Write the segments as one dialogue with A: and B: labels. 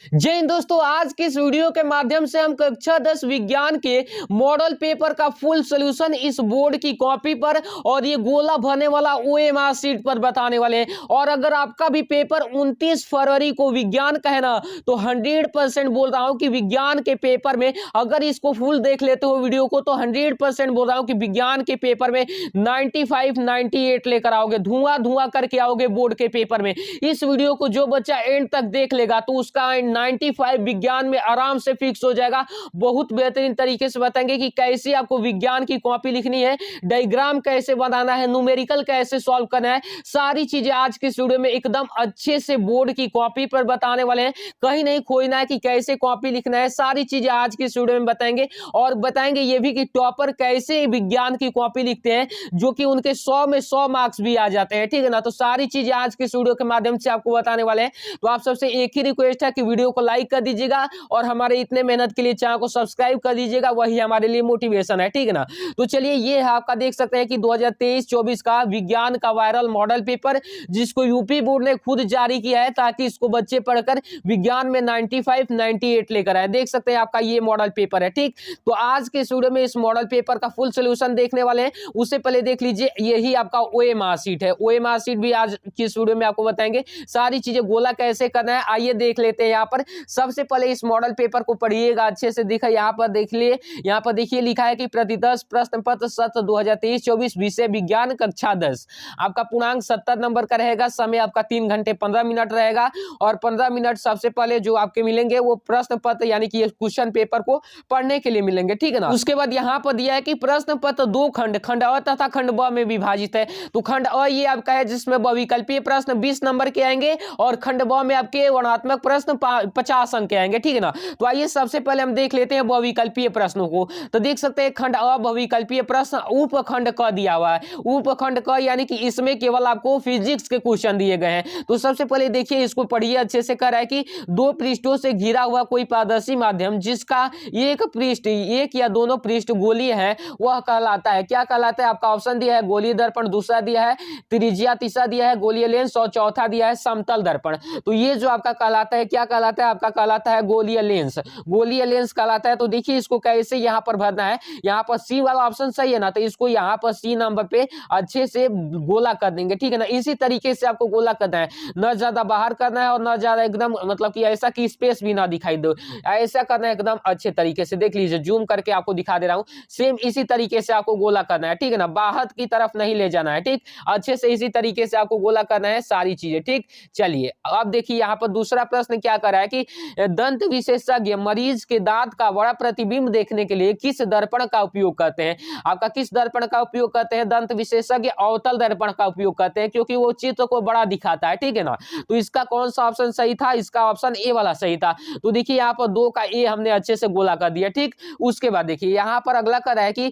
A: जय हिंद दोस्तों, आज के इस वीडियो के माध्यम से हम कक्षा 10 विज्ञान के मॉडल पेपर का फुल सॉल्यूशन इस बोर्ड की कॉपी पर और ये गोला भरने वाला ओएमआर शीट पर बताने वाले हैं। और अगर आपका भी पेपर 29 फरवरी को विज्ञान का है ना, तो 100% बोल रहा हूं कि विज्ञान के पेपर में अगर इसको फुल देख लेते हो वीडियो को, तो 100% बोल रहा हूं कि विज्ञान के पेपर में 95 98 लेकर आओगे, धुआं धुआं करके आओगे बोर्ड के पेपर में। इस वीडियो को जो बच्चा एंड तक देख लेगा तो उसका 95 विज्ञान में आराम से फिक्स हो जाएगा। बहुत बेहतरीन तरीके से बताएंगे कि कैसे आपको विज्ञान की कॉपी लिखनी है, डायग्राम कैसे बनाना है, न्यूमेरिकल कैसे सॉल्व करना है, सारी चीजें आज की इस वीडियो में एकदम अच्छे से बोर्ड की कॉपी पर बताने वाले हैं। कहीं नहीं खोजना है कि कैसे कॉपी लिखना है, सारी चीजें आज की इस वीडियो में बताएंगे। और बताएंगे ये भी कि टॉपर कैसे विज्ञान की कॉपी लिखते हैं, जो कि उनके 100 में 100 मार्क्स भी आ जाते हैं। ठीक है ना, तो सारी चीजें आज के इस वीडियो के माध्यम से आपको बताने वाले हैं। तो आप सबसे एक ही रिक्वेस्ट है कि वीडियो को लाइक कर दीजिएगा और हमारे इतने मेहनत के लिए चैनल को सब्सक्राइब कर दीजिएगा, वही हमारे लिए मोटिवेशन है। ठीक है ना, तो चलिए ये है आपका, देख सकते हैं कि 2023-24 का विज्ञान का वायरल मॉडल पेपर, जिसको यूपी बोर्ड ने खुद जारी किया है ताकि इसको बच्चे पढ़कर विज्ञान में 95 98 लेकर आए। देख सकते हैं आपका ये मॉडल पेपर है। ठीक, तो आज के इस वीडियो में इस मॉडल पेपर का फुल सोल्यूशन देखने वाले हैं। उससे पहले देख लीजिए, यही आपका ओएमआर शीट है। ओएमआर शीट भी आज की इस वीडियो में आपको बताएंगे, सारी चीजें गोला कैसे करना है। आइए देख लेते हैं। यहाँ पर सबसे पहले इस मॉडल पेपर को पढ़िएगा अच्छे से। दिखा यहाँ पर देख लिए, यहाँ पर देखिए लिखा है कि प्रति 10 प्रश्न पत्र सत्र 2023-24 विषय विज्ञान कक्षा 10। आपका पूर्णांक 70 नंबर का रहेगा। समय आपका 3 घंटे 15 मिनट रहेगा और 15 मिनट सबसे पहले जो आपके मिलेंगे वो प्रश्न पत्र यानी कि क्वेश्चन पेपर को पढ़ने के लिए मिलेंगे। ठीक है ना, उसके बाद यहाँ पर दिया है कि प्रश्न पत्र 2 खंड, खंड अ तथा खंड ब में विभाजित है। तो खंड अ ये आपका है जिसमें बहुविकल्पीय प्रश्न 20 नंबर के आएंगे और खंड ब में आपके वर्णनात्मक प्रश्न 50 अंक के आएंगे। ठीक है ना, तो आइए सबसे पहले हम देख लेते हैं बहुविकल्पीय प्रश्नों को। तो देख सकते हैं खंड अ बहुविकल्पीय प्रश्न उपखंड क दिया हुआ है। उपखंड क यानी कि इसमें केवल आपको फिजिक्स के क्वेश्चन दिए गए हैं। तो सबसे पहले देखिए, इसको पढ़िए अच्छे से। कर रहा है कि 2 पृष्ठों से घिरा हुआ कोई पारदर्शी माध्यम जिसका एक पृष्ठ, एक या दोनों पृष्ठ गोलीय है, वह कहलाता है, क्या कहलाता है? आपका ऑप्शन दिया है गोलीय दर्पण, दूसरा दिया है त्रिज्या, तीसरा दिया है गोलीय लेंस और चौथा दिया है समतल दर्पण। तो ये जो आपका कहलाता है, क्या कहलाता है? आपका कहलाता है गोलीय लेंस। गोलीय लेंस कहलाता है। तो देखिए इसको कैसे यहाँ पर भरना है। यहाँ पर सी वाला ऑप्शन सही है ना, तो इसको यहाँ पर सी नंबर पे अच्छे से गोला कर देंगे। ठीक है ना, इसी तरीके से आपको गोला करना है, न ज्यादा बाहर करना है और न ज्यादा एकदम मतलब कि ऐसा कि स्पेस भी ना दिखाई दो, ऐसा करना है एकदम अच्छे तरीके से। देख लीजिए, जूम करके आपको दिखा दे रहा हूं, सेम इसी तरीके से आपको गोला करना है। ठीक है ना, बाहर की तरफ नहीं ले जाना है। ठीक, अच्छे से इसी तरीके से आपको गोला करना है सारी चीजें। ठीक, चलिए अब देखिए यहाँ पर दूसरा प्रश्न क्या कर रहा है कि दंत विशेषज्ञ मरीज के दांत का बड़ा प्रतिबिंब देखने के लिए किस दर्पण का उपयोग करते हैं? आपका किस दर्पण का उपयोग करते हैं? दंत विशेषज्ञ अवतल दर्पण का उपयोग करते हैं, क्योंकि वो चित्र को बड़ा दिखाता है। ठीक है ना, तो इसका कौन सा ऑप्शन सही था? इसका ऑप्शन ए वाला सही था। तो देखिए यहाँ पर 2 का ए हमने अच्छे से गोला कर दिया। ठीक, उसके बाद देखिए यहाँ पर अगला कर रहा है कि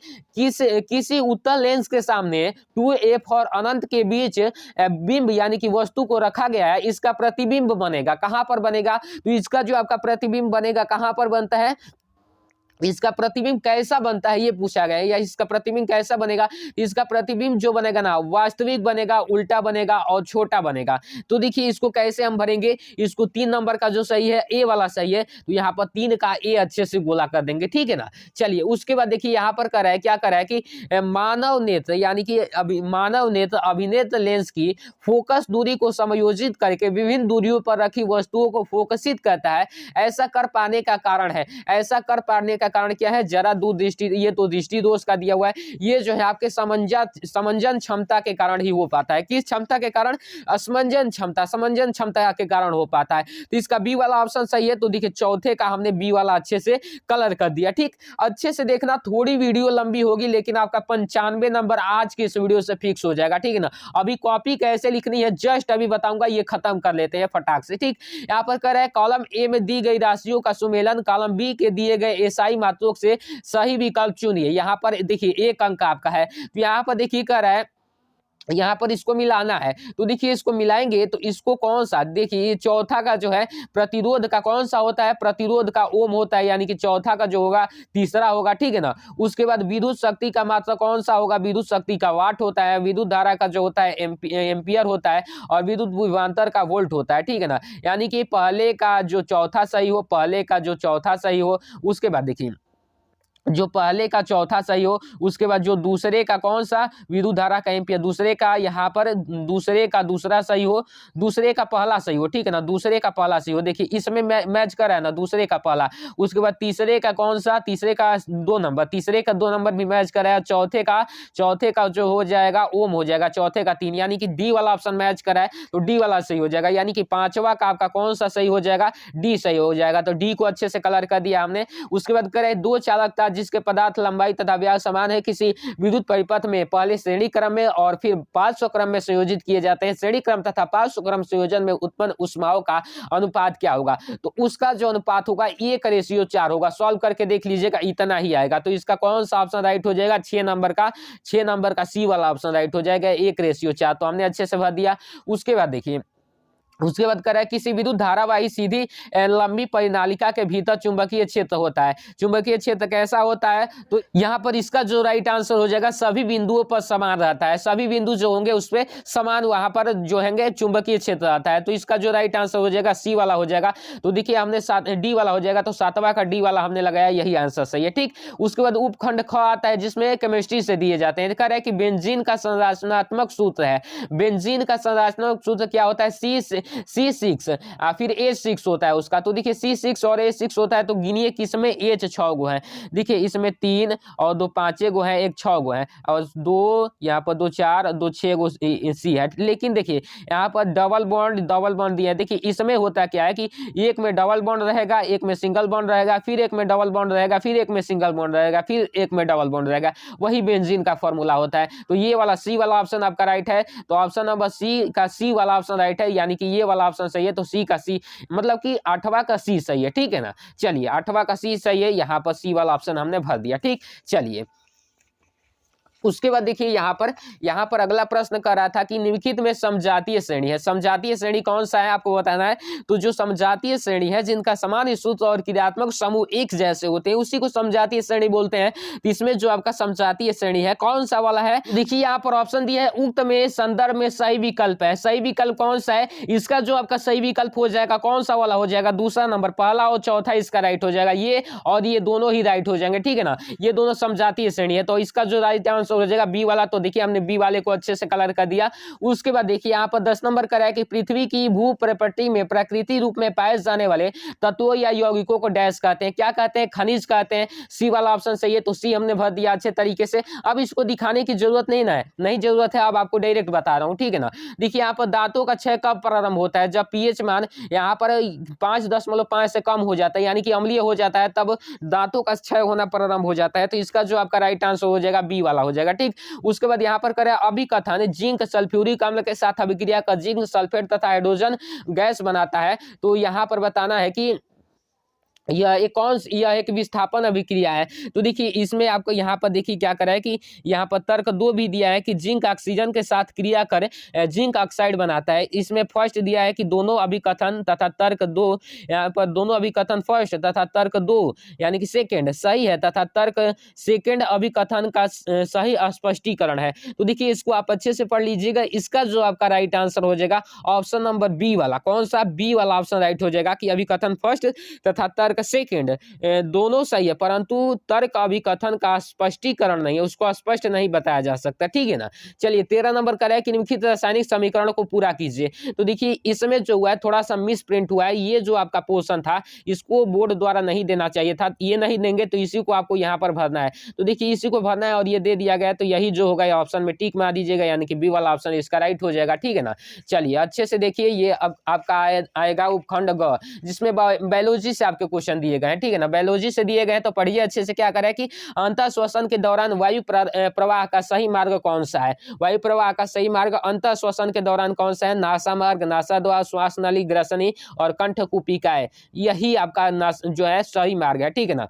A: किसी उत्तल लेंस के सामने 2f और अनंत के बीच बिंब यानी कि वस्तु को रखा गया है, इसका प्रतिबिंब बनेगा। कहां पर बनेगा? तो इसका जो आपका प्रतिबिंब बनेगा कहां पर बनता है, इसका प्रतिबिंब कैसा बनता है ये पूछा गया है, या इसका प्रतिबिंब कैसा बनेगा? इसका प्रतिबिंब जो बनेगा ना, वास्तविक बनेगा, उल्टा बनेगा और छोटा बनेगा। तो देखिए इसको कैसे हम भरेंगे। इसको 3 नंबर का जो सही है, ए वाला सही है, तो यहाँ पर 3 का ए अच्छे से गोला कर देंगे। ठीक है ना, चलिए उसके बाद देखिए यहाँ पर कर रहा है, क्या कर रहा है कि मानव नेत्र यानी कि मानव नेत्र अभिनेत्र लेंस की फोकस दूरी को समायोजित करके विभिन्न दूरियों पर रखी वस्तुओं को फोकसित करता है। ऐसा कर पाने का कारण है, ऐसा कर पाने का कारण क्या है? जरा दूरदृष्टि, ये तो दृष्टि दोष का दिया हुआ है। ये जो है आपके समंजन क्षमता के कारण ही हो पाता है। किस क्षमता के कारण? असमंजन क्षमता, समंजन क्षमता के कारण हो पाता है। तो इसका बी वाला ऑप्शन सही है। तो देखिए चौथे का हमने बी वाला अच्छे से कलर कर दिया। ठीक, अच्छे से देखना, थोड़ी वीडियो लंबी होगी लेकिन आपका 95 नंबर आज की इस वीडियो से फिक्स हो जाएगा। ठीक है ना, अभी कॉपी कैसे लिखनी है जस्ट अभी बताऊंगा, ये खत्म कर लेते हैं फटाक से। ठीक, यहाँ पर कह रहा है कॉलम ए में दी गई राशियों का सुमेलन कॉलम बी के दिए गए एसआई मात्रों से सही विकल्प चुनिए। यहाँ पर देखिए 1 अंक आपका है। तो यहाँ पर देखिए कह रहा है यहाँ पर इसको मिलाना है। तो देखिए इसको मिलाएंगे तो इसको कौन सा, देखिए चौथा का जो है प्रतिरोध का कौन सा होता है, प्रतिरोध का ओम होता है, यानी कि चौथा का जो होगा तीसरा होगा, ठीक है ना। उसके बाद विद्युत शक्ति का मात्रा कौन सा होगा, विद्युत शक्ति का वाट होता है, विद्युत धारा का जो होता है एम्पियर होता है, और विद्युत विभवांतर का वोल्ट होता है, ठीक है ना। यानी कि पहले का जो चौथा सही हो, पहले का जो चौथा सही हो, उसके बाद देखिए जो पहले का चौथा सही हो, उसके बाद जो दूसरे का कौन सा विद्युत धारा का एम्पियर, दूसरे का यहाँ पर दूसरे का दूसरा सही हो, दूसरे का पहला सही हो, ठीक है ना, दूसरे का पहला सही हो। देखिए इसमें मैच कर रहा है ना, दूसरे का पहला। उसके बाद तीसरे का कौन सा, तीसरे का 2 नंबर, तीसरे का 2 नंबर भी मैच कर रहा है। चौथे का जो हो जाएगा ओम हो जाएगा, चौथे का 3, यानी कि डी वाला ऑप्शन मैच कर रहा है तो डी वाला सही हो जाएगा। यानी कि पांचवा का आपका कौन सा सही हो जाएगा, डी सही हो जाएगा। तो डी को अच्छे से कलर कर दिया हमने। उसके बाद करें दो चालकता जिसके पदार्थ लंबाई तथा व्यास समान है, किसी विद्युत परिपथ में पहले श्रेणी क्रम में और फिर पार्श्व क्रम में संयोजित किए जाते हैं। श्रेणी क्रम तथा पार्श्व क्रम संयोजन में उत्पन्न ऊष्माओं का अनुपात क्या होगा, तो उसका जो अनुपात होगा 1:4 होगा। सॉल्व करके देख लीजिएगा, इतना ही आएगा। तो इसका कौन सा ऑप्शन राइट हो जाएगा, 6 नंबर का सी वाला ऑप्शन राइट हो जाएगा, 1:4। तो हमने अच्छे से भर दिया। उसके बाद देखिए, उसके बाद करें किसी विद्युत धारावाही सीधी लंबी परिनालिका के भीतर चुंबकीय क्षेत्र होता है। चुंबकीय क्षेत्र कैसा होता है, तो यहाँ पर इसका जो राइट आंसर हो जाएगा सभी बिंदुओं पर समान रहता है। सभी बिंदु जो होंगे उस पर समान वहां पर जो होंगे चुंबकीय क्षेत्र रहता है। तो इसका जो राइट आंसर हो जाएगा सी वाला हो जाएगा। तो देखिए हमने डी वाला हो जाएगा, तो 7वां का डी वाला हमने लगाया, यही आंसर सही है, ठीक। उसके बाद उपखंड ख आता है जिसमें केमिस्ट्री से दिए जाते हैं। कह रहा है कि बेंजीन का संरचनात्मक सूत्र है। बेंजीन का संरचनात्मक सूत्र क्या होता है, C6 फिर H6 होता है उसका। तो देखिए C6 और H6 होता है, तो गिनिए किसमें H 6 गो है। देखिए इसमें 3 और 2 5 गो है, 1 6 गो है, और 2 यहाँ पर 2 4 2 6 गो सी है। लेकिन देखिए यहाँ पर डबल बॉन्ड दिया है। देखिए इसमें होता क्या है कि एक में डबल बॉन्ड रहेगा, एक में सिंगल बॉन्ड रहेगा, फिर एक में डबल बॉन्ड रहेगा, फिर एक में सिंगल बॉन्ड रहेगा, फिर एक में डबल बॉन्ड रहेगा। वही बेंजीन का फॉर्मूला होता है। तो ये वाला सी वाला ऑप्शन आपका राइट है। तो ऑप्शन नंबर सी का सी वाला ऑप्शन राइट है, यानी कि ये वाला ऑप्शन सही है। तो सी का सी मतलब कि 8वां का सी सही है, ठीक है ना। चलिए 8वां का सी सही है, यहाँ पर सी वाला ऑप्शन हमने भर दिया, ठीक। चलिए उसके बाद देखिए यहाँ पर अगला प्रश्न कर रहा था कि निम्नलिखित में समजातीय श्रेणी है। समजातीय श्रेणी कौन सा है आपको बताना है। तो जो समजातीय श्रेणी है जिनका समान सूत्र और क्रियात्मक समूह एक जैसे होते हैं उसी को समजातीय श्रेणी बोलते हैं। तो इसमें जो आपका समजातीय श्रेणी है कौन सा वाला है, देखिए यहाँ पर ऑप्शन दिया है उक्त में संदर्भ में सही विकल्प है। सही विकल्प कौन सा है, इसका जो आपका सही विकल्प हो जाएगा कौन सा वाला हो जाएगा, दूसरा नंबर, पहला और चौथा इसका राइट हो जाएगा। ये और ये दोनों ही राइट हो जाएंगे, ठीक है ना। ये दोनों समजातीय श्रेणी है। तो इसका जो राइट आंसर हो जाएगा बी वाला। तो देखिए हमने बी वाले को अच्छे से कलर कर दिया। उसके बाद देखिए यहाँ पर 10 नंबर का है कि पृथ्वी की भू प्रकृति में प्रकृति रूप में पाए जाने वाले तत्वों या यौगिकों को डैश कहते हैं, क्या कहते हैं, खनिज कहते हैं। सी वाला ऑप्शन सही है। तो सी हमने भर दिया अच्छे तरीके से। अब इसको दिखाने की जरूरत नहीं ना है, नहीं जरूरत है, अब आपको डायरेक्ट बता रहा हूं, ठीक है ना। देखिए यहाँ पर दांतों का क्षय कब प्रारंभ होता है, जब पीएच मान यहाँ पर 5.5 से कम हो जाता है, यानी कि अम्लीय हो जाता है, तब दांतों का क्षय होना प्रारंभ हो जाता है। तो इसका जो आपका राइट आंसर हो जाएगा बी वाला हो जाएगा, ठीक। उसके बाद यहाँ पर करें अभिकथन जिंक सल्फ्यूरिक अम्ल के साथ अभिक्रिया कर जिंक सल्फेट तथा हाइड्रोजन गैस बनाता है। तो यहाँ पर बताना है कि यह एक विस्थापन अभिक्रिया है। तो देखिए इसमें आपको यहाँ पर देखिए क्या करा है कि यहाँ पर तर्क 2 भी दिया है कि जिंक ऑक्सीजन के साथ क्रिया कर जिंक ऑक्साइड बनाता है। इसमें फर्स्ट दिया है कि दोनों अभिकथन तथा तर्क 2, यहाँ पर दोनों अभिकथन फर्स्ट तथा तर्क 2 यानी कि सेकेंड सही है, तथा तर्क सेकेंड अभिकथन का सही स्पष्टीकरण है। तो देखिए इसको आप अच्छे से पढ़ लीजिएगा। इसका जो आपका राइट आंसर हो जाएगा ऑप्शन नंबर बी वाला। कौन सा, बी वाला ऑप्शन राइट हो जाएगा कि अभिकथन फर्स्ट तथा तर्क सेकेंड दोनों सही है, परंतु तर्क अभिकथन का स्पष्टीकरण नहीं है, उसको स्पष्ट नहीं बताया जा सकता, ठीक है ना। चलिए 13 नंबर का है कि निम्नलिखित रासायनिक समीकरण को पूरा कीजिए। तो देखिए इसमें जो हुआ है थोड़ा सा मिस प्रिंट हुआ है। ये जो आपका पोर्शन था इसको बोर्ड द्वारा नहीं देना चाहिए था, ये नहीं देंगे तो इसी को आपको यहाँ पर भरना है। तो देखिए इसी को भरना है और ये दे दिया गया, तो यही जो होगा ऑप्शन में टिक मार दीजिएगा, यानी कि बी वाला ऑप्शन इसका राइट हो जाएगा, ठीक है ना। चलिए अच्छे से देखिए ये अब आपका आएगा उपखंड ग, जिसमें बायोलॉजी से आपके क्वेश्चन दिए गए हैं, ठीक है ना। बायोलॉजी से दिए गए तो पढ़िए अच्छे से। क्या करें कि अंतः श्वसन के दौरान वायु प्रवाह का सही मार्ग कौन सा है। वायु प्रवाह का सही मार्ग अंतः श्वसन के दौरान कौन सा है, नासा मार्ग, नासा द्वार, श्वास नली, ग्रसनी और कंठ कुपिका है। यही आपका जो है सही मार्ग है, ठीक है ना।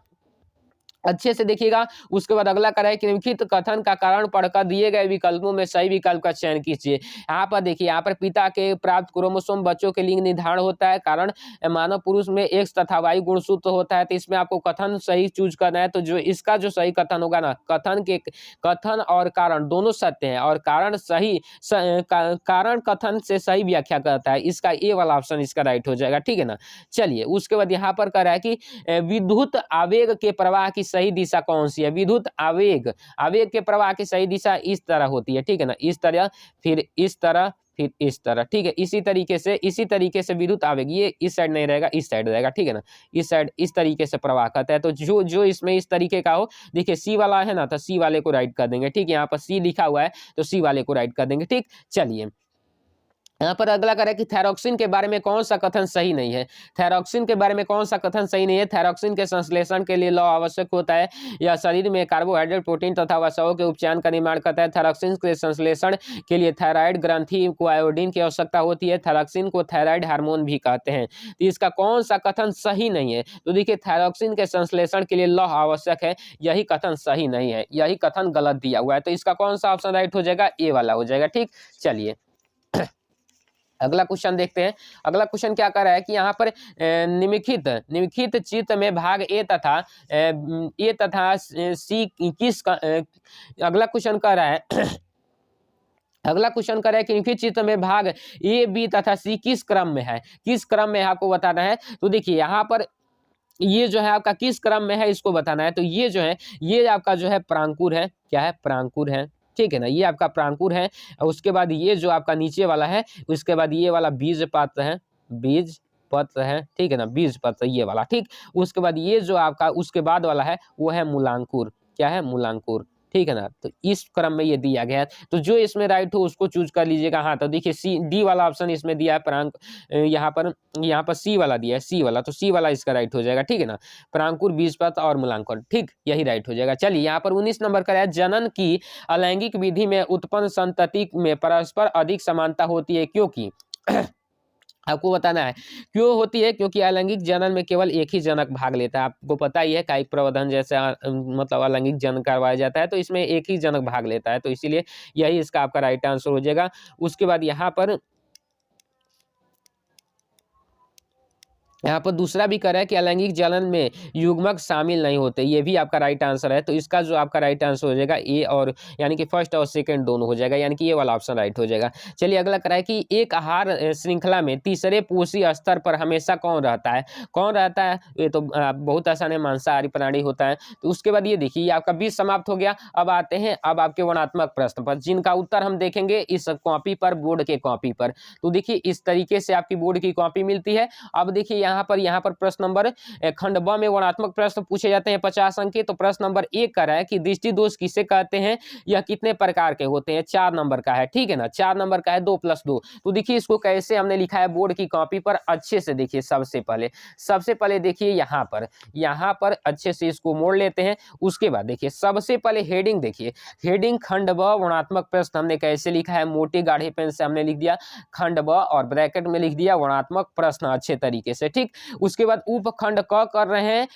A: अच्छे से देखिएगा। उसके बाद अगला करा है कि निम्नलिखित कथन का कारण पढ़कर दिए गए विकल्पों में सही विकल्प का चयन कीजिए। यहाँ पर देखिए, यहाँ पर पिता के प्राप्त क्रोमोसोम बच्चों के लिंग निर्धारण होता है, कारण मानव पुरुष में एक्स तथा वाई गुणसूत्र होता है। तो इसमें आपको कथन सही चूज करना है। तो जो इसका जो सही कथन होगा ना, कथन और कारण दोनों सत्य हैं, और कारण कारण कथन से सही व्याख्या करता है। इसका ए वाला ऑप्शन इसका राइट हो जाएगा, ठीक है ना। चलिए, उसके बाद यहाँ पर कह रहा है कि विद्युत आवेग के प्रवाह की सही दिशा कौन सी है। विद्युत आवेग के प्रवाह की सही दिशा इस तरह होती है, ठीक है ना। इस तरह, फिर इस तरह, फिर इस तरह, ठीक है। इसी तरीके से विद्युत आवेग ये इस साइड नहीं रहेगा, इस साइड रहेगा, ठीक है ना। इस साइड इस तरीके से प्रवाह करता है। तो जो इसमें इस तरीके का हो, देखिए सी वाला है ना, तो सी वाले को राइट कर देंगे, ठीक है। यहाँ पर सी लिखा हुआ है तो सी वाले को राइट कर देंगे, ठीक। चलिए, यहाँ पर अगला करें कि थायरॉक्सिन के बारे में कौन सा कथन सही नहीं है। थायरॉक्सिन के बारे में कौन सा कथन सही नहीं है। थायरॉक्सिन के संश्लेषण के लिए लौह आवश्यक होता है। यह शरीर में कार्बोहाइड्रेट, प्रोटीन तथा वसाओं के उपचार का निर्माण करता है। थायरॉक्सिन के संश्लेषण के लिए थायराइड ग्रंथि को आयोडीन की आवश्यकता होती है। थायरॉक्सिन को थायराइड हार्मोन भी कहते हैं। तो इसका कौन सा कथन सही नहीं है। तो देखिए, थायरॉक्सिन के संश्लेषण के लिए लौह आवश्यक है, यही कथन सही नहीं है, यही कथन गलत दिया हुआ है। तो इसका कौन सा ऑप्शन राइट हो जाएगा, ए वाला हो जाएगा, ठीक। चलिए, अगला क्वेश्चन देखते हैं। अगला क्वेश्चन क्या कर रहा है कि यहाँ पर निम्नलिखित चित्र में भाग ए तथा सी किस का अगला क्वेश्चन कर रहा है अगला क्वेश्चन कर रहा है कि निम्नलिखित चित्र में भाग ए, बी तथा सी किस क्रम में है। किस क्रम में आपको बताना है। तो देखिए, यहाँ पर ये जो है आपका किस क्रम में है, इसको बताना है। तो ये जो है, ये आपका जो है प्रांकुर है। क्या है, प्रांकुर है, ठीक है ना। ये आपका प्रांकुर है। उसके बाद ये जो आपका नीचे वाला है, उसके बाद ये वाला बीज पत्र है, बीज पत्र है, ठीक है ना, बीज पत्र ये वाला, ठीक। उसके बाद ये जो आपका उसके बाद वाला है वो है मूलांकुर। क्या है, मूलांकुर, ठीक है ना। तो इस क्रम में ये दिया गया है। तो जो इसमें राइट हो उसको चूज कर लीजिएगा। हाँ, तो देखिए सी डी वाला ऑप्शन इसमें दिया है, यहाँ पर सी वाला दिया है, सी वाला, तो सी वाला इसका राइट हो जाएगा, ठीक है ना। प्रांकुर, बीजपत्र और मूलांकुर, ठीक, यही राइट हो जाएगा। चलिए, यहाँ पर 19 नंबर का है, जनन की अलैंगिक विधि में उत्पन्न संतति में परस्पर अधिक समानता होती है, क्योंकि आपको बताना है क्यों होती है। क्योंकि अलैंगिक जनन में केवल एक ही जनक भाग लेता है। आपको पता ही है, कायिक प्रवर्धन जैसे मतलब अलैंगिक जनन करवाया जाता है तो इसमें एक ही जनक भाग लेता है। तो इसीलिए यही इसका आपका राइट आंसर हो जाएगा। उसके बाद यहाँ पर दूसरा भी कर है कि अलैंगिक जनन में युग्मक शामिल नहीं होते, ये भी आपका राइट आंसर है। तो इसका जो आपका राइट आंसर हो जाएगा ए, और यानी कि फर्स्ट और सेकंड दोनों हो जाएगा, यानी कि ये वाला ऑप्शन राइट हो जाएगा। चलिए, अगला करा है कि एक आहार श्रृंखला में तीसरे पोषी स्तर पर हमेशा कौन रहता है। कौन रहता है, ये तो बहुत आसान है, मांसाहारी प्राणी होता है। तो उसके बाद ये देखिए, आपका 20 समाप्त हो गया। अब आते हैं अब आपके वर्णनात्मक प्रश्न पर, जिनका उत्तर हम देखेंगे इस कॉपी पर, बोर्ड के कॉपी पर। तो देखिए, इस तरीके से आपकी बोर्ड की कॉपी मिलती है। अब देखिए, यहाँ पर प्रश्न नंबर खंड ब में वर्णनात्मक प्रश्न पूछे जाते हैं 50 अंक के। तो प्रश्न नंबर 1 का है कि दृष्टि दोष किसे कहते हैं, यह कितने प्रकार के होते हैं। 4 नंबर का है, ठीक है ना, 4 नंबर का है, 2+2। तो देखिए, इसको कैसे हमने लिखा है बोर्ड की कॉपी पर, अच्छे से देखिए। सबसे पहले देखिए, यहाँ पर अच्छे से इसको मोड़ लेते हैं। उसके बाद देखिए, सबसे पहले हेडिंग देखिए, हेडिंग खंड ब वर्णनात्मक प्रश्न हमने कैसे लिखा है, मोटे गाढ़े पेन से हमने लिख दिया खंड ब और ब्रैकेट में लिख दिया वर्णनात्मक प्रश्न, अच्छे तरीके से, ठीक। उसके बाद उपखंड क कर रहे हैं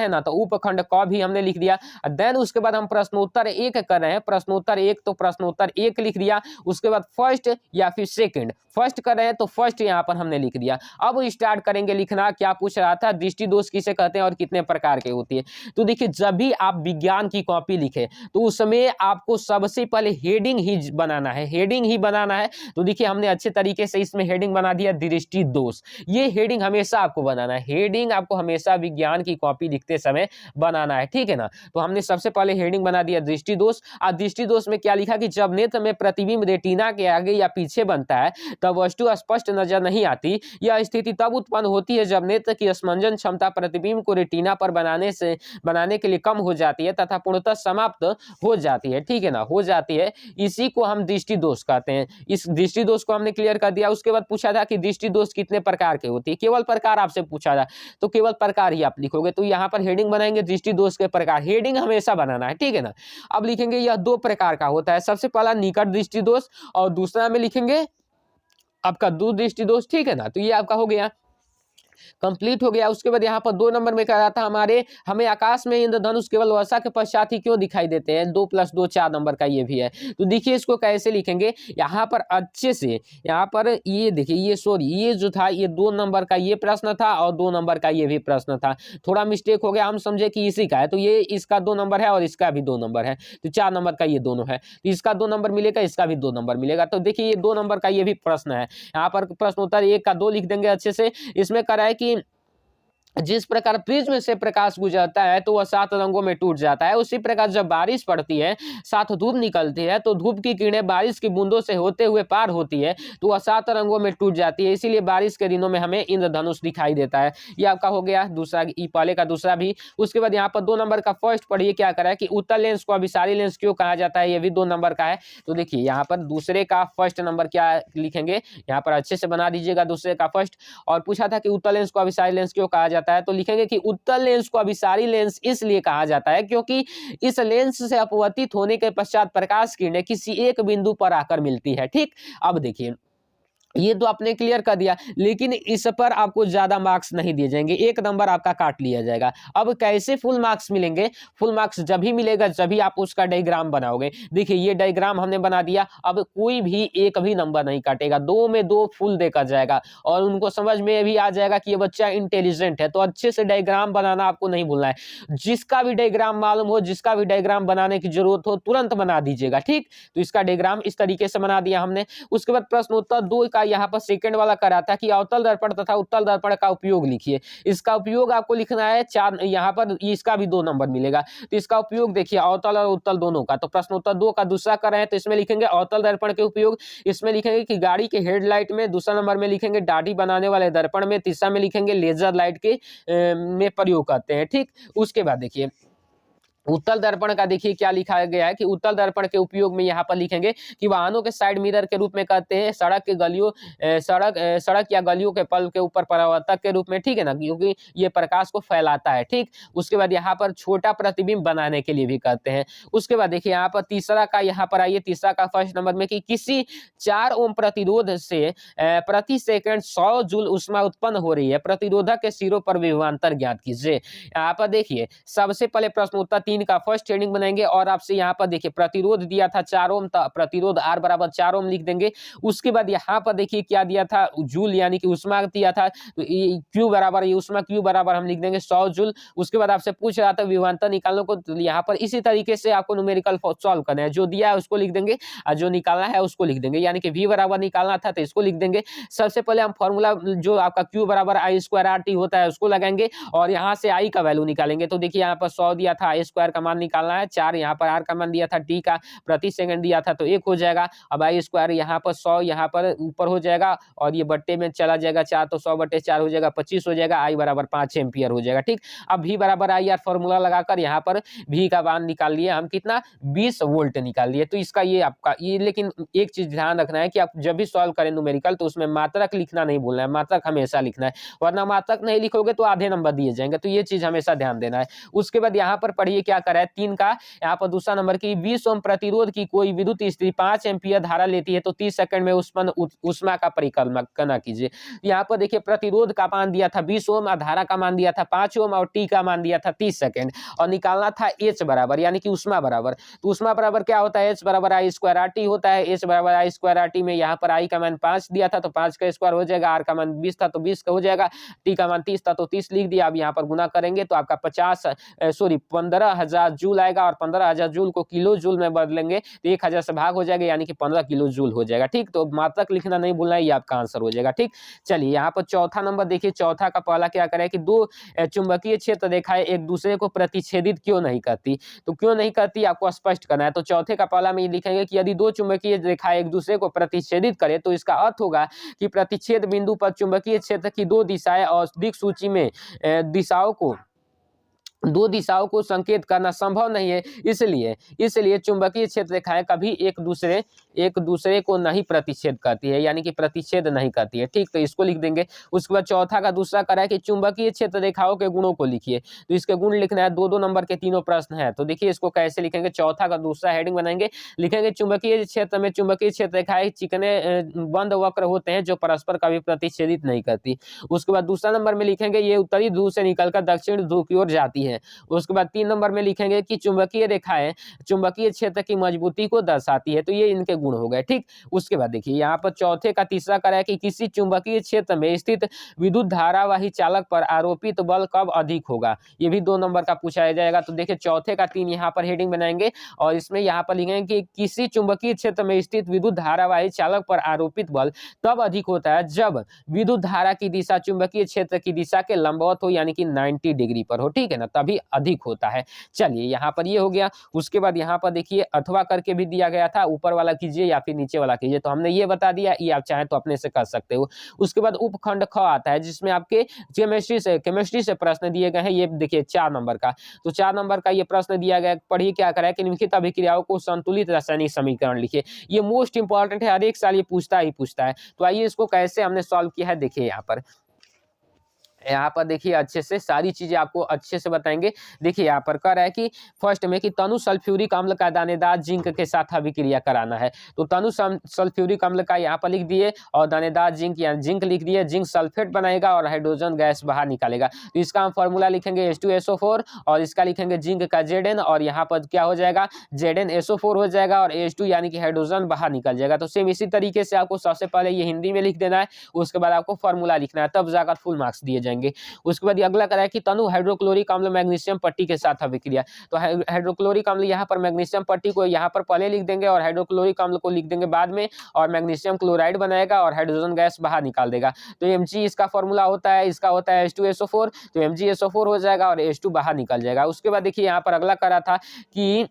A: ना, तो उपखंड क भी हमने लिख दिया। देन उसके बाद हम प्रश्नोत्तर 1 कर रहे हैं, प्रश्नोत्तर 1 तो प्रश्नोत्तर 1 लिख दिया। उसके बाद फर्स्ट या फिर सेकंड, फर्स्ट कर रहे हैं तो फर्स्ट यहाँ पर हमने लिख दिया। अब स्टार्ट करेंगे लिखना। क्या पूछ रहा था, दृष्टि दोष किसे कहते हैं और कितने प्रकार के होती है। तो देखिए, जब भी आप विज्ञान की कॉपी लिखे तो उसमें आपको सबसे पहले हेडिंग ही बनाना है, तो देखिए, हमने अच्छे तरीके से इसमें हेडिंग बना दिया, दृष्टि दोष। ये हेडिंग हमेशा आपको बनाना है, हेडिंग आपको हमेशा विज्ञान की कॉपी लिखते समय बनाना है, ठीक है ना। तो हमने सबसे पहले हेडिंग बना दिया दृष्टि दोष। और दृष्टि दोष में क्या लिखा कि जब नेत्र में प्रतिबिंब रेटिना के आगे या पीछे बनता है तब वस्तु स्पष्ट नजर नहीं आती। यह स्थिति तब उत्पन्न होती है जब नेत्र की स्पंदन क्षमता प्रतिबिंब को रेटिना पर बनाने के लिए कम हो जाती है तथा पूर्णतः समाप्त हो जाती है, ठीक है ना, हो जाती है। इसी को हम दृष्टि दोष कहते हैं। इस दृष्टि दोष को हमने क्लियर कर दिया। उसके बाद पूछा था कि दृष्टि दोष कितने प्रकार के होती है, केवल प्रकार आपसे पूछा था, तो केवल प्रकार ही आप लिखोगे। तो यहाँ पर हेडिंग बनाएंगे दृष्टि दोष के प्रकार, हेडिंग हमेशा बनाना है, ठीक है ना। अब लिखेंगे यह 2 प्रकार का होता है, सबसे पहला निकट दृष्टि दोष और दूसरा में लिखेंगे आपका दूर दृष्टि दोष, ठीक है ना। तो ये आपका हो गया। कंप्लीट हो गया। उसके बाद यहाँ पर 2 नंबर में कह रहा था हमें आकाश में इंद्रधनुष केवल वर्षा के पश्चात ही क्यों दिखाई देते हैं। 2 + 2 4 नंबर का ये भी है। तो देखिए इसको कैसे लिखेंगे यहाँ पर अच्छे से, यहाँ पर ये देखिए ये जो था ये 2 नंबर का ये प्रश्न था और 2 नंबर का ये भी प्रश्न था। थोड़ा मिस्टेक हो गया, हम समझे कि इसी का है, तो ये इसका 2 नंबर है और इसका भी 2 नंबर है, तो 4 नंबर का ये दोनों है। तो इसका 2 नंबर मिलेगा, इसका भी 2 नंबर मिलेगा। तो देखिए ये 2 नंबर का ये भी प्रश्न है। यहाँ पर प्रश्न उत्तर 1 का 2 लिख देंगे अच्छे से। इसमें कह रहा है कि जिस प्रकार प्रिज्म से प्रकाश गुजरता है तो वह 7 रंगों में टूट जाता है, उसी प्रकार जब बारिश पड़ती है, साथ धूप निकलती है, तो धूप की किरणें बारिश की बूंदों से होते हुए पार होती है तो वह 7 रंगों में टूट जाती है। इसीलिए बारिश के दिनों में हमें इंद्रधनुष दिखाई देता है। ये आपका हो गया दूसरा, पहले का दूसरा भी। उसके बाद यहाँ पर 2 नंबर का फर्स्ट पढ़िए क्या करा है कि उत्तल लेंस को अभिसारी लेंस क्यों कहा जाता है, ये भी 2 नंबर का है। तो देखिए यहाँ पर दूसरे का फर्स्ट नंबर क्या लिखेंगे, यहाँ पर अच्छे से बना दीजिएगा दूसरे का फर्स्ट। और पूछा था कि उत्तल लेंस को अभिसारी लेंस क्यों कहा जाता है, तो लिखेंगे कि उत्तल लेंस को अभिसारी लेंस इसलिए कहा जाता है क्योंकि इस लेंस से अपवर्तित होने के पश्चात प्रकाश किरणें किसी एक बिंदु पर आकर मिलती है। ठीक, अब देखिए ये तो आपने क्लियर कर दिया, लेकिन इस पर आपको ज्यादा मार्क्स नहीं दिए जाएंगे, 1 नंबर आपका काट लिया जाएगा। अब कैसे फुल मार्क्स मिलेंगे, फुल मार्क्स जब ही मिलेगा जब ही आप उसका डायग्राम बनाओगे। देखिए ये डायग्राम हमने बना दिया, अब कोई भी एक भी नंबर नहीं काटेगा, 2 में 2 फुल देखा जाएगा और उनको समझ में भी आ जाएगा कि ये बच्चा इंटेलिजेंट है। तो अच्छे से डायग्राम बनाना आपको नहीं भूलना है, जिसका भी डायग्राम मालूम हो, जिसका भी डायग्राम बनाने की जरूरत हो तुरंत बना दीजिएगा। ठीक, तो इसका डायग्राम इस तरीके से बना दिया हमने। उसके बाद प्रश्न उत्तर 2 का यहाँ पर सेकंड वाला करा था कि अवतल दर्पण तथा उत्तल दर्पण का उपयोग लिखिए। इसका उपयोग आपको लिखना है 4, यहाँ पर इसका भी 2 नंबर मिलेगा। तो इसका उपयोग देखिए अवतल और उत्तल दोनों का। तो प्रश्न उत्तर 2 का दूसरा कर रहे हैं, तो इसमें लिखेंगे अवतल दर्पण के उपयोग। इसमें लिखेंगे कि गाड़ी के हेडलाइट में, दूसरा नंबर में लिखेंगे दाढ़ी बनाने वाले दर्पण में, तीसरा में लिखेंगे लेजर लाइट के में प्रयोग करते हैं। ठीक, उसके बाद देखिए उत्तल दर्पण का देखिए क्या लिखा गया है कि उत्तल दर्पण के उपयोग में यहाँ पर लिखेंगे कि वाहनों के साइड मिरर के रूप में करते हैं, सड़क या गलियों के पल के ऊपर परावर्तक के रूप में। ठीक है ना, क्योंकि ये प्रकाश को फैलाता है। ठीक, उसके बाद यहाँ पर छोटा प्रतिबिंब बनाने के लिए भी करते हैं। उसके बाद देखिए यहाँ पर तीसरा का, यहाँ पर आइए तीसरा का फर्स्ट नंबर में कि किसी 4 ओम प्रतिरोध से प्रति सेकंड 100 जूल ऊष्मा उत्पन्न हो रही है, प्रतिरोधक के सिरों पर विभवांतर ज्ञात कीजिए। यहाँ पर देखिए सबसे पहले प्रश्न उत्तर 3 का फर्स्ट हेडिंग बनाएंगे और आपसे यहाँ पर देखिए प्रतिरोध दिया था 4 ओम, प्रतिरोध R बराबर 4 ओम लिख देंगे। उसके बाद यहाँ पर देखिए क्या दिया था, जूल यानी कि ऊष्मा दिया था, तो Q बराबर, ये ऊष्मा Q बराबर हम लिख देंगे 100 जूल। उसके बाद आपसे पूछ रहा था विभवांतर निकालने को, तो यहाँ पर इसी तरीके से आपको न्यूमेरिकल सॉल्व करना है, जो दिया है उसको लिख देंगे और जो निकालना है उसको लिख देंगे। यानी कि V बराबर निकालना था तो इसको लिख देंगे। सबसे पहले हम फॉर्मूला जो आपका Q बराबर I² RT होता है उसको लगाएंगे और यहाँ से I का वैल्यू निकालेंगे। तो देखिए यहाँ पर 100 दिया था, I² का मान निकालना है, 4 यहाँ पर R का मान दिया था, T का प्रति सेकंड दिया था तो 1 हो जाएगा। अब I² यहाँ पर 100 यहाँ पर ऊपर हो जाएगा और ये बट्टे में चला जाएगा 4, तो 100/4 हो जाएगा, 25 हो जाएगा। I बराबर 5 एम्पियर हो जाएगा। ठीक, अब V बराबर IR फॉर्मूला लगाकर यहाँ पर V का मान निकाल लिए हम, कितना 20 वोल्ट निकाल लिए। तो इसका ये आपका ये, लेकिन एक चीज ध्यान रखना है कि आप जब भी सॉल्व करें न्यूमेरिकल तो उसमें मात्रक लिखना नहीं भूलना है, मात्रक हमेशा लिखना है, वरना मात्रक नहीं लिखोगे तो आधे नंबर दिए जाएंगे। तो ये चीज हमेशा ध्यान देना है। उसके बाद यहाँ पर पढ़िए क्या करा है 3 का, यहाँ पर दूसरा नंबर की 20 ओम प्रतिरोध की कोई विद्युत स्थिति 5 एम्पियर धारा लेती है तो 30 सेकंड में उत्पन्न ऊष्मा का परिकल्पना कीजिए। यहाँ पर देखिए प्रतिरोध का मान दिया था 20 ओम और धारा का मान दिया था 5 ओम और T का मान दिया था 30 सेकंड और निकालना था H बराबर यानी कि ऊष्मा बराबर। तो ऊष्मा बराबर क्या होता है, H बराबर I² RT होता है। H बराबर I² RT में यहाँ पर I का मान 5 दिया था तो 5 का स्क्वायर हो जाएगा, R का मान 20 था तो 20 का हो जाएगा, T का मान 30 था तो 30 लिख दिया। अब यहाँ पर गुना करेंगे तो आपका 15,000 जूल आएगा और 15,000 जूल को किलो जूल में बदलेंगे तो 1,000 से भाग हो जाएगा यानी कि 15 किलो जूल हो जाएगा। ठीक, तो मात्रक लिखना नहीं भूलना है, ये आपका आंसर हो जाएगा। ठीक, चलिए यहाँ पर चौथा नंबर देखिए, चौथा का पहला क्या करे कि 2 चुंबकीय क्षेत्र देखा है एक दूसरे को प्रतिच्छेदित क्यों नहीं करती, तो क्यों नहीं करती आपको स्पष्ट करना है। तो चौथे का पहला में ये लिखेंगे कि यदि 2 चुंबकीय रेखा एक दूसरे को प्रतिच्छेदित करे तो इसका अर्थ होगा कि प्रतिच्छेद बिंदु पर चुंबकीय क्षेत्र की 2 दिशाएं और दिक्सूची में दिशाओं को दो दिशाओं को संकेत करना संभव नहीं है, इसलिए चुंबकीय क्षेत्र रेखाएं कभी एक दूसरे को नहीं प्रतिच्छेद करती है, यानी कि प्रतिच्छेद नहीं करती है। ठीक, तो इसको लिख देंगे। उसके बाद चौथा का दूसरा करा है कि चुंबकीय क्षेत्र रेखाओं के गुणों को लिखिए, तो इसके गुण लिखना है। 2-2 नंबर के तीनों प्रश्न है, तो देखिए इसको कैसे लिखेंगे। चौथा का दूसरा हेडिंग बनाएंगे, लिखेंगे चुंबकीय क्षेत्र में चुंबकीय क्षेत्र रेखाएं चिकने बंद वक्र होते हैं जो परस्पर कभी प्रतिच्छेदित नहीं करती। उसके बाद दूसरा नंबर में लिखेंगे ये उत्तरी ध्रुव से निकलकर दक्षिण ध्रुव की ओर जाती है। उसके बाद 3 नंबर में लिखेंगे कि चुंबकीय रेखाएं चुंबकीय क्षेत्र की मजबूती को दर्शाती है, तो ये इनके गुण हो गए। ठीक, उसके बाद देखिए यहाँ पर चौथे का तीसरा करा है कि किसी चुंबकीय क्षेत्र में स्थित विद्युत धारावाही चालक पर आरोपित बल कब अधिक होगा, ये भी 2 नंबर का पूछा जाएगा। तो देखिए चौथे का 3 यहाँ पर हेडिंग बनाएंगे और इसमें यहाँ पर लिखेंगे कि किसी चुंबकीय क्षेत्र में स्थित विद्युत धारावाही चालक पर आरोपित बल तब अधिक होता है जब विद्युत धारा की दिशा चुंबकीय क्षेत्र की दिशा के लंबवत हो, यानी कि 90 डिग्री पर हो। ठीक है ना, तभी अधिक होता है। चलिए यहाँ पर ये हो गया। उसके बाद यहाँ पर देखिए अथवा करके भी दिया गया था, ऊपर वाला कीजिए या फिर नीचे वाला कीजिए, तो हमने ये बता दिया, ये आप चाहें तो अपने से कर सकते हो। उसके बाद उपखंड ख आता है जिसमें आपके केमिस्ट्री से प्रश्न दिए गए हैं। ये देखिए 4 नंबर का, तो 4 नंबर का ये प्रश्न दिया गया। पढ़िए क्या करा है कि निम्नलिखित अभिक्रियाओं को संतुलित रासायनिक समीकरण लिखिए। ये मोस्ट इंपॉर्टेंट है, हर एक साल ये पूछता है। तो आइए इसको कैसे हमने सॉल्व किया है, देखिए यहाँ पर देखिए अच्छे से सारी चीजें आपको अच्छे से बताएंगे। देखिए यहाँ पर कह रहा है कि फर्स्ट में कि तनु सल्फ्यूरिक अम्ल का दानेदार जिंक के साथ अभिक्रिया कराना है, तो तनु सल्फ्यूरिक अम्ल का यहाँ पर लिख दिए और दानेदार जिंक या जिंक लिख दिए। जिंक सल्फेट बनाएगा और हाइड्रोजन गैस बाहर निकालेगा, तो इसका हम फॉर्मूला लिखेंगे H2SO4 और इसका लिखेंगे जिंक का Zn, और यहाँ पर क्या हो जाएगा ZnSO4 हो जाएगा और H2 यानी कि हाइड्रोजन बाहर निकल जाएगा। तो सेम इसी तरीके से आपको सबसे पहले ये हिंदी में लिख देना है, उसके बाद आपको फॉर्मूला लिखना है, तब जाकर फुल मार्क्स दिए जाएंगे। उसके बाद अगला करा है कि तनु हाइड्रोक्लोरिक अम्ल मैग्नीशियम पट्टी के साथ अभिक्रिया, तो हाइड्रोक्लोरिक अम्ल यहाँ पर मैग्नीशियम पट्टी को यहाँ पर पहले लिख देंगे और हाइड्रोक्लोरिक अम्ल को लिख देंगे बाद में, और मैग्नीशियम क्लोराइड बनाएगा और हाइड्रोजन गैस बाहर निकाल देगा। तो Mg इसका फॉर्मूला होता है, इसका होता है H2SO4, तो MgSO4 हो जाएगा और H2 बाहर निकल जाएगा। उसके बाद देखिए यहाँ पर अगला करा था कि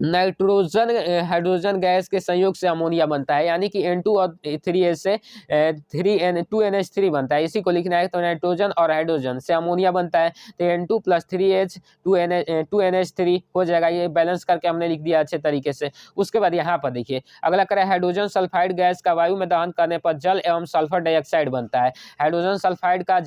A: नाइट्रोजन हाइड्रोजन गैस के संयोग से अमोनिया बनता है, यानी कि N2 और 3H से 2NH3 बनता है, इसी को लिखना है। तो नाइट्रोजन और हाइड्रोजन से अमोनिया बनता है, तो N2 + 3H 2NH3 हो जाएगा। ये बैलेंस करके हमने लिख दिया अच्छे तरीके से। उसके बाद यहाँ पर देखिए अगला करें हाइड्रोजन सल्फाइड गैस का वायु में दहन करने पर जल एवं सल्फर डाइऑक्साइड बनता है। हाइड्रोजन सल्फाइड का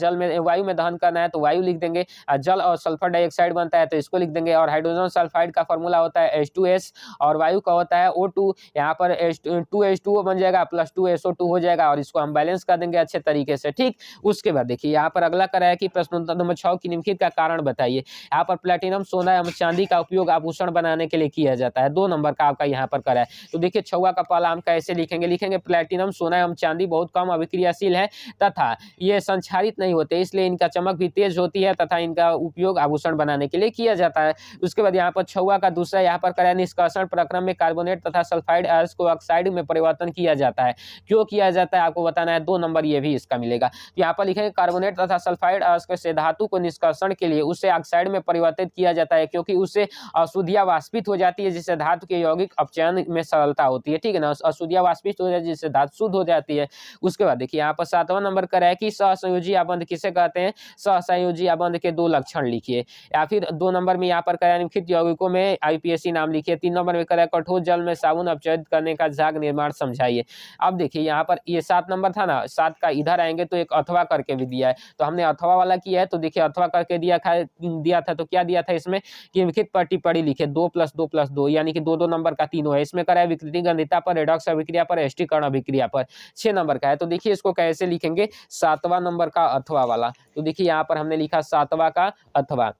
A: वायु में दहन करना है तो वायु लिख देंगे, जल और सल्फर डाइऑक्साइड बनता है तो इसको लिख देंगे। और हाइड्रोजन सल्फाइड का फॉर्मूला होता है H2S और वायु का होता है O2, यहाँ पर 2H2O बन जाएगा + 2SO2 हो जाएगा, और इसको हम बैलेंस कर देंगे अच्छे तरीके से। ठीक, उसके बाद देखिए यहाँ पर अगला करा है कि प्रश्न नंबर 6 की निम्नलिखित का कारण बताइए। यहाँ पर प्लेटिनम सोना एवं चांदी का उपयोग आभूषण बनाने के लिए किया जाता है, 2 नंबर का आपका यहाँ पर करा है। तो देखिए 6वां का पहला हम कैसे लिखेंगे प्लेटिनम सोना एवं चांदी बहुत कम अभिक्रियाशील है तथा ये संक्षारित नहीं होते, इसलिए इनका चमक भी तेज होती है तथा इनका उपयोग आभूषण बनाने के लिए किया जाता है। उसके बाद यहाँ पर 6वां का दूसरा यहाँ पर करा है निष्कर्षण प्रक्रम में कार्बोनेट तथा सल्फाइड आयंस को ऑक्साइड में परिवर्तन किया जाता है। क्यों किया जाता है आपको बताना है, 2 नंबर ये भी इसका मिलेगा। तो यहाँ पर लिखेंगे कार्बोनेट तथा सल्फाइड आयंस से धातु को निष्कर्षण के लिए उसे ऑक्साइड में परिवर्तित किया जाता है, क्योंकि उससे अशुद्धियां वाष्पित हो जाती है जिससे धातु के यौगिक अपचयन में सरलता होती है। ठीक है ना, अशुद्धियां वाष्पित हो जाती है जिससे धातु शुद्ध हो जाती है। उसके बाद देखिए यहाँ पर 7वां नंबर का है कि सहसंयोजी आबंध किसे कहते हैं, सहसंयोजी आबंध के 2 लक्षण लिखिए। या फिर 2 नंबर में यहाँ पर करा निम्नलिखित यौगिकों में IUPAC नाम लिखिए। 3 नंबर में करा कठोर जल में साबुन अपचयित करने का झाग निर्माण समझाइए। अब देखिए यहाँ पर ये 7 नंबर था ना, 7 का इधर आएंगे तो एक अथवा करके भी दिया है, तो हमने अथवा वाला किया है। तो देखिए अथवा करके दिया था तो क्या दिया था इसमें कि निम्नलिखित पर टिप्पणी लिखे 2 + 2 + 2 यानी कि 2-2 नंबर का तीनों है। इसमें करा है विकृति गंधिता पर, रेडॉक्स अभिक्रिया पर, एस्टीकरण अभिक्रिया पर, 6 नंबर का है। तो देखिए इसको कैसे लिखेंगे, 7वां नंबर का अथवा वाला। तो देखिए यहाँ पर हमने लिखा 7वां का अथवा।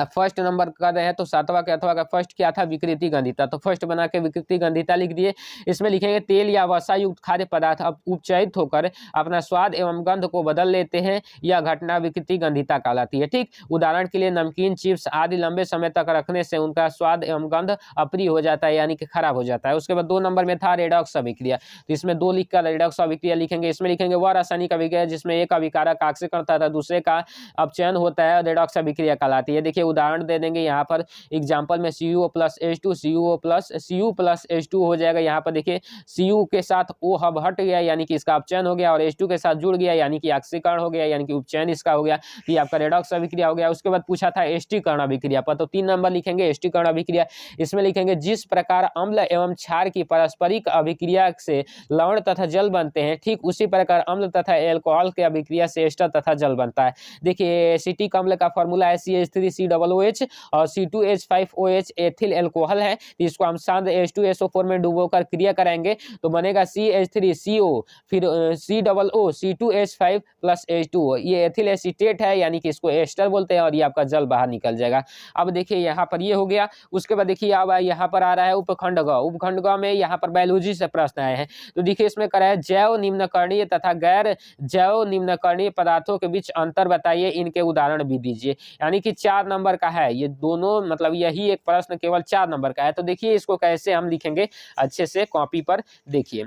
A: फर्स्ट नंबर कर रहे हैं तो 7वां के अथवा का फर्स्ट क्या था, विकृति गंधिता, तो फर्स्ट बना के विकृति गंधिता लिख दिए। इसमें लिखेंगे तेल या वसा युक्त खाद्य पदार्थ उपचयित होकर अपना स्वाद एवं गंध को बदल लेते हैं, यह घटना विकृति गंधिता कहलाती है। ठीक, उदाहरण के लिए नमकीन, चिप्स आदि लंबे समय तक रखने से उनका स्वाद एवं गंध अप्रिय हो जाता है, यानी कि खराब हो जाता है। उसके बाद 2 नंबर में था रेडॉक्स अभिक्रिया, तो इसमें 2 लिखकर रेडॉक्स अभिक्रिया लिखेंगे। इसमें लिखेंगे वह रासायनिक अभिक्रिया जिसमें एक अभिकारक ऑक्सीकरण तथा दूसरे का अपचयन होता है, रेडॉक्स अभिक्रिया कहलाती है। देखिए उदाहरण दे देंगे यहाँ पर एग्जाम्पल में CuO plus H2 Cu plus H2 हो जाएगा। यहाँ पर देखिए Cu के साथ O हब हट गया यानी कि इसका अपचयन हो गया, और H2 के साथ जुड़ गया यानी कि ऑक्सीकरण हो गया यानी कि उपचयन इसका हो गया। ये आपका रेडॉक्स अभिक्रिया हो गया। उसके बाद पूछा था एस्टीकरण अभिक्रिया पर, तो 3 नंबर लिखेंगे एस्टीकरण अभिक्रिया। इसमें लिखेंगे जिस प्रकार अम्ल एवं क्षार की पारस्परिक अभिक्रिया से लवण तथा जल बनते हैं, ठीक उसी प्रकार अम्ल तथा एल्कोहल के अभिक्रिया से एस्टर तथा जल बनता है। देखिए एसिटिक अम्ल का फॉर्मूला है CH3COOH और C2H5OH एथिल एल्कोहल है। इसको हम सांद्र H2SO4 में डुबोकर क्रिया कराएंगे तो बनेगा CH3CO, फिर COO C2H5 प्लस H2O। ये एथिल एसीटेट है यानी कि इसको एस्टर बोलते हैं, और ये आपका जल बाहर निकल जाएगा। अब देखिए यहाँ पर ये हो गया। उसके बाद देखिए अब यहाँ पर आ रहा है उपखंड ग। उपखंड ग में यहाँ पर बायोलॉजी से प्रश्न आए हैं, तो देखिए इसमें करा है जैव निम्नकरणीय तथा गैर जैव निम्नकरणीय पदार्थों के बीच अंतर बताइए, इनके उदाहरण भी दीजिए। यानी कि 4 नंबर का है ये दोनों, मतलब यही एक प्रश्न केवल 4 नंबर का है। तो देखिए इसको कैसे हम लिखेंगे अच्छे से कॉपी पर देखिए,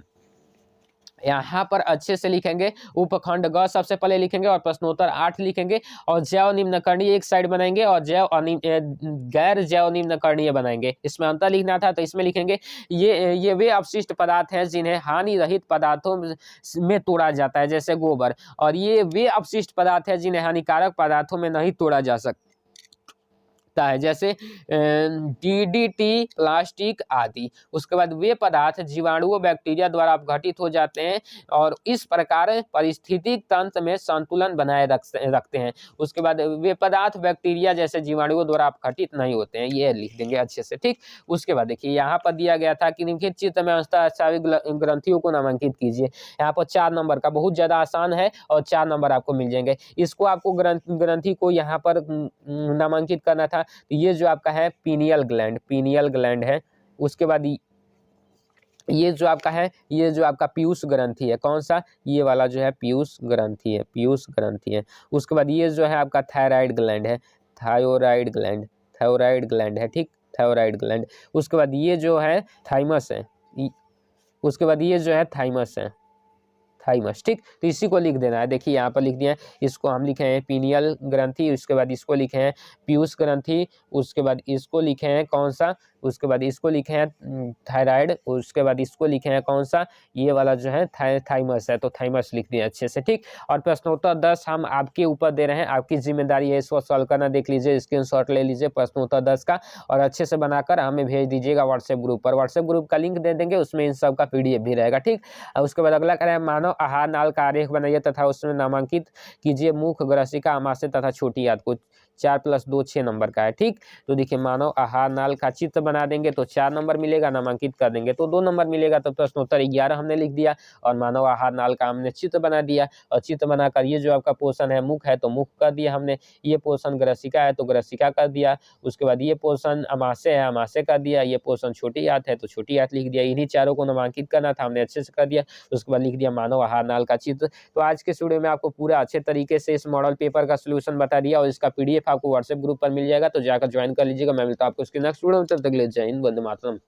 A: यहाँ पर अच्छे से लिखेंगे उपखंड ग सबसे पहले लिखेंगे और प्रश्नोत्तर 8 लिखेंगे, और जैव निम्नकरणीय एक साइड बनाएंगे और गैर जैव निम्नकरणीय बनाएंगे। इसमें अंतर लिखना था तो इसमें लिखेंगे ये वे अपशिष्ट पदार्थ हैं जिन्हें हानि रहित पदार्थों में तोड़ा जाता है जैसे गोबर, और ये वे अपशिष्ट पदार्थ हैं जिन्हें हानिकारक पदार्थों में नहीं तोड़ा जा सकता है जैसे DDT, प्लास्टिक आदि। उसके बाद वे पदार्थ जीवाणुओं बैक्टीरिया द्वारा अपघटित हो जाते हैं और इस प्रकार पारिस्थितिक तंत्र में संतुलन बनाए रखते हैं। उसके बाद वे पदार्थ बैक्टीरिया जैसे जीवाणुओं द्वारा अपघटित नहीं होते हैं, ये लिख देंगे अच्छे से, ठीक। उसके बाद देखिए यहाँ पर दिया गया था कि निम्नलिखित चित्र में अंतःस्रावी ग्रंथियों को नामांकित कीजिए। यहाँ पर 4 नंबर का बहुत ज्यादा आसान है और 4 नंबर आपको मिल जाएंगे। इसको आपको ग्रंथि को यहाँ पर नामांकित करना था। ये जो आपका है पीनियल ग्लैंड है। उसके बाद ये जो आपका है, ये जो आपका पीयूष ग्रंथि है, कौन सा, ये वाला जो है पीयूष ग्रंथि है। उसके बाद ये जो है आपका थायराइड ग्लैंड है, थायराइड ग्लैंड है, ठीक, थायराइड ग्लैंड। उसके बाद ये जो है थाइमस है, उसके बाद ये जो है थाइमस, ठीक। तो इसी को लिख देना है। देखिए यहाँ पर लिख दिया है, इसको हम लिखे हैं पीनियल ग्रंथि, उसके बाद इसको लिखे हैं पीयूष ग्रंथि, उसके बाद इसको लिखे हैं कौन सा, उसके बाद इसको लिखे हैं थायराइड, उसके बाद इसको लिखे हैं कौन सा, ये वाला जो है थाइमस है, तो थाइमस लिख दिए अच्छे से, ठीक। और प्रश्नोत्तर 10 हम आपके ऊपर दे रहे हैं, आपकी जिम्मेदारी है इसको सॉल्व करना। देख लीजिए, स्क्रीनशॉट ले लीजिए प्रश्नोत्तर 10 का और अच्छे से बनाकर हमें भेज दीजिएगा व्हाट्सएप ग्रुप पर। व्हाट्सएप ग्रुप का लिंक दे देंगे, उसमें इन सब का PDF भी रहेगा, ठीक। उसके बाद अगला करें मानव आहार नाल का आरेख बनाइए तथा उसमें नामांकित कीजिए मुख्य, ग्रसिका, आमाशय तथा छोटी आंत को। 4 + 2 6 नंबर का है, ठीक। तो देखिए मानव आहार नाल का चित्र बना देंगे तो 4 नंबर मिलेगा, नामांकित कर देंगे तो 2 नंबर मिलेगा। तो प्रश्नोत्तर 11 हमने लिख दिया और मानव आहार नाल का हमने चित्र बना दिया, और चित्र बनाकर ये जो आपका पोर्शन है मुख है तो मुख कर दिया हमने, ये पोर्शन ग्रसिका है तो ग्रसिका कर दिया। उसके बाद ये पोर्शन अमाशय है, अमाशय कर दिया। ये पोर्शन छोटी आंत है तो छोटी आंत लिख दिया। इन्हीं चारों को नामांकित करना था, हमने अच्छे से कर दिया। उसके बाद लिख दिया मानव आहार नाल का चित्र। तो आज के वीडियो में आपको पूरा अच्छे तरीके से इस मॉडल पेपर का सोल्यूशन बता दिया और इसका PDF आपको व्हाट्सएप ग्रुप पर मिल जाएगा, तो जाकर ज्वाइन कर लीजिएगा। मैं मिलता हूं आपको इसके नेक्स्ट वीडियो में, तब तक के लिए जय हिंद, वंदे मातरम।